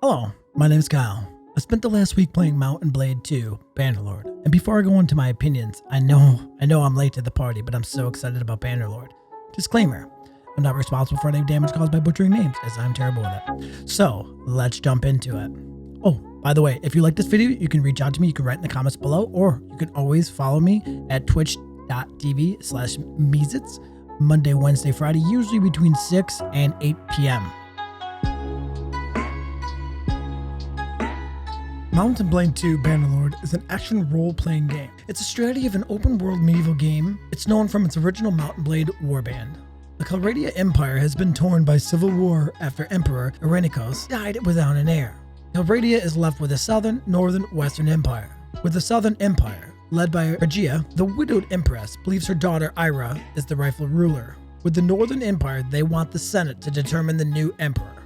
Hello, my name is Kyle. I spent the last week playing Mount & Blade 2, Bannerlord. And before I go into my opinions, I know I'm late to the party, but I'm so excited about Bannerlord. Disclaimer, I'm not responsible for any damage caused by butchering names, as I'm terrible with it. So, let's jump into it. Oh, by the way, if you like this video, you can reach out to me, you can write in the comments below, or you can always follow me at twitch.tv/Meezits, Monday, Wednesday, Friday, usually between 6 and 8 p.m. Mount & Blade 2 Bannerlord is an action role-playing game. It's a strategy of an open-world medieval game. It's known from its original Mount & Blade warband. The Calradia Empire has been torn by civil war after Emperor Irenicus died without an heir. Calradia is left with a southern, northern, western empire. With the southern empire, led by Regia, the widowed empress believes her daughter Ira is the rightful ruler. With the northern empire, they want the Senate to determine the new emperor.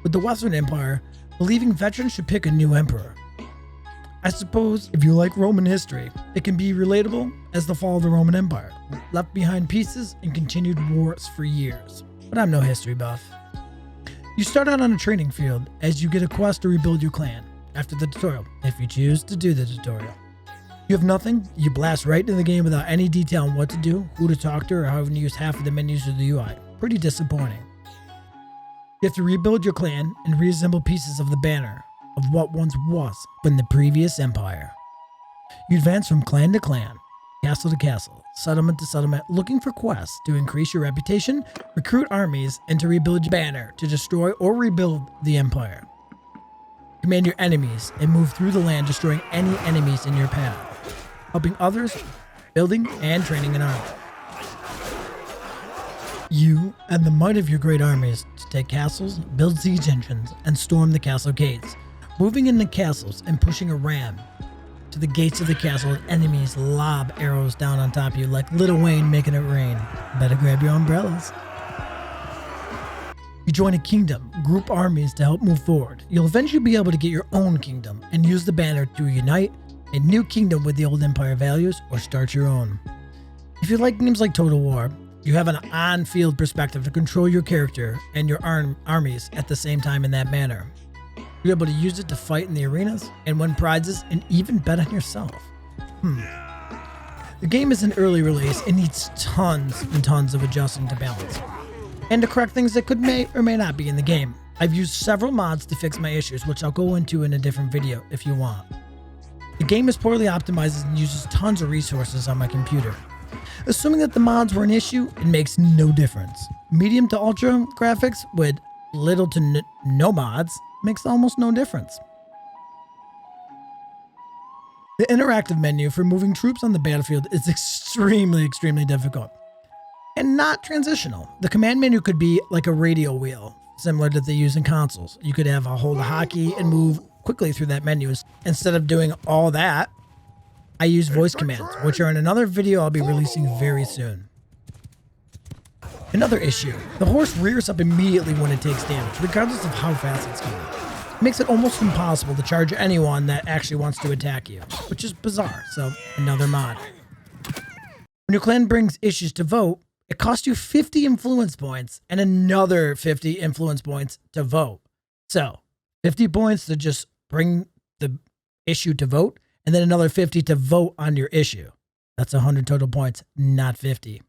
With the western empire, believing veterans should pick a new emperor. I suppose if you like Roman history, it can be relatable as the fall of the Roman Empire, left behind pieces and continued wars for years. But I'm no history buff. You start out on a training field as you get a quest to rebuild your clan after the tutorial, if you choose to do the tutorial. You have nothing, you blast right into the game without any detail on what to do, who to talk to, or how to use half of the menus of the UI. Pretty disappointing. You have to rebuild your clan and reassemble pieces of the banner of what once was from the previous empire. You advance from clan to clan, castle to castle, settlement to settlement, looking for quests to increase your reputation, recruit armies, and to rebuild your banner to destroy or rebuild the empire. Command your enemies and move through the land, destroying any enemies in your path, helping others, building and training an army. You and the might of your great armies to take castles, build siege engines, and storm the castle gates, moving into castles and pushing a ram to the gates of the castle as enemies lob arrows down on top of you like Lil Wayne making it rain. Better grab your umbrellas. You join a kingdom, group armies to help move forward. You'll eventually be able to get your own kingdom and use the banner to unite a new kingdom with the old empire values or start your own. If you like games like Total War, you have an on-field perspective to control your character and your armies at the same time in that manner. You're able to use it to fight in the arenas and win prizes and even bet on yourself. The game is an early release and needs tons and tons of adjusting to balance and to correct things that may or may not be in the game. I've used several mods to fix my issues, which I'll go into in a different video if you want. The game is poorly optimized and uses tons of resources on my computer. Assuming that the mods were an issue, it makes no difference. Medium to ultra graphics with little to no mods makes almost no difference. The interactive menu for moving troops on the battlefield is extremely difficult and not transitional. The command menu could be like a radio wheel, similar to they use in consoles. You could have a hold a hotkey and move quickly through that menu. Instead of doing all that, I use voice commands, which are in another video I'll be releasing very soon. Another issue, the horse rears up immediately when it takes damage, regardless of how fast it's going. It makes it almost impossible to charge anyone that actually wants to attack you, which is bizarre, so another mod. When your clan brings issues to vote, it costs you 50 influence points and another 50 influence points to vote. So, 50 points to just bring the issue to vote, and then another 50 to vote on your issue. That's 100 total points, not 50.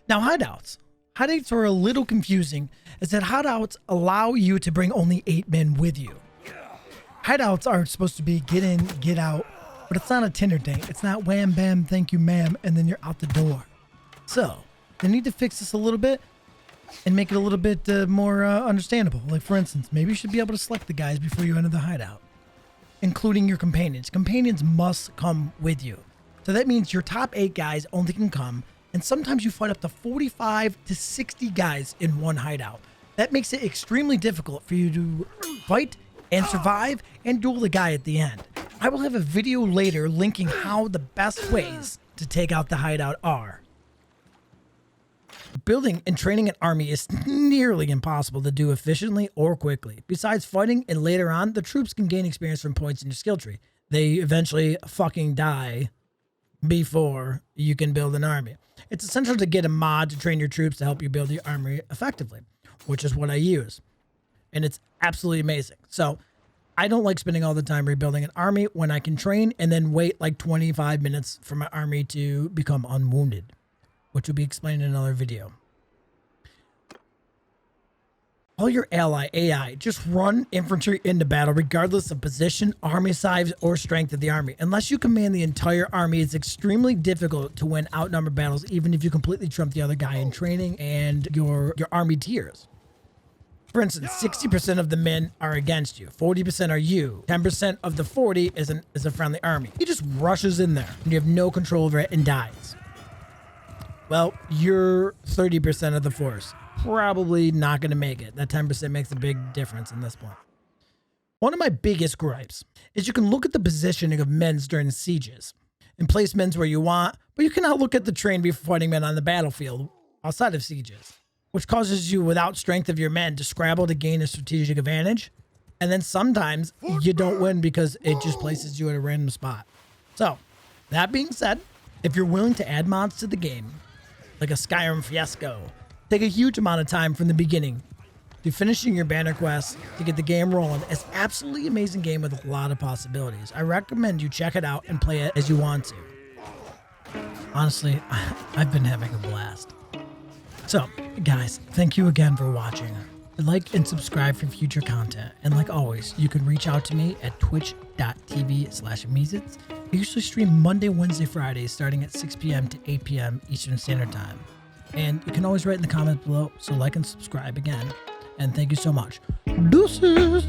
Now, hideouts. Hideouts are a little confusing, as that hideouts allow you to bring only 8 men with you. Hideouts are supposed to be get in, get out, but it's not a Tinder date. It's not wham, bam, thank you, ma'am, and then you're out the door. So, they need to fix this a little bit and make it a little bit more understandable. Like, for instance, maybe you should be able to select the guys before you enter the hideout, including your companions. Companions must come with you. So that means your top 8 guys only can come, and sometimes you fight up to 45 to 60 guys in one hideout. That makes it extremely difficult for you to fight and survive and duel the guy at the end. I will have a video later linking how the best ways to take out the hideout are. Building and training an army is nearly impossible to do efficiently or quickly. Besides fighting and later on, the troops can gain experience from points in your skill tree. They eventually fucking die before you can build an army. It's essential to get a mod to train your troops to help you build your army effectively, which is what I use. and it's absolutely amazing. So I don't like spending all the time rebuilding an army when I can train and then wait like 25 minutes for my army to become unwounded, which will be explained in another video. All your ally AI, just run infantry into battle regardless of position, army size, or strength of the army. Unless you command the entire army, it's extremely difficult to win outnumbered battles, even if you completely trump the other guy in training and your army tiers. For instance, 60% of the men are against you, 40% are you, 10% of the 40 is a friendly army. He just rushes in there and you have no control over it and dies. Well, you're 30% of the force. Probably not going to make it. That 10% makes a big difference in this point. One of my biggest gripes is you can look at the positioning of men's during sieges and place men's where you want, but you cannot look at the train before fighting men on the battlefield outside of sieges, which causes you, without strength of your men, to scrabble to gain a strategic advantage. And then sometimes you don't win because it just places you at a random spot. So, that being said, if you're willing to add mods to the game, like a Skyrim Fiasco, take a huge amount of time from the beginning to finishing your banner quest to get the game rolling. It's an absolutely amazing game with a lot of possibilities. I recommend you check it out and play it as you want to. Honestly, I've been having a blast. So, guys, thank you again for watching. Like and subscribe for future content. And like always, you can reach out to me at twitch.tv/Meezits. I usually stream Monday, Wednesday, Fridays starting at 6 p.m. to 8 p.m. Eastern Standard Time. And you can always write in the comments below, so like and subscribe again. And thank you so much. Deuces!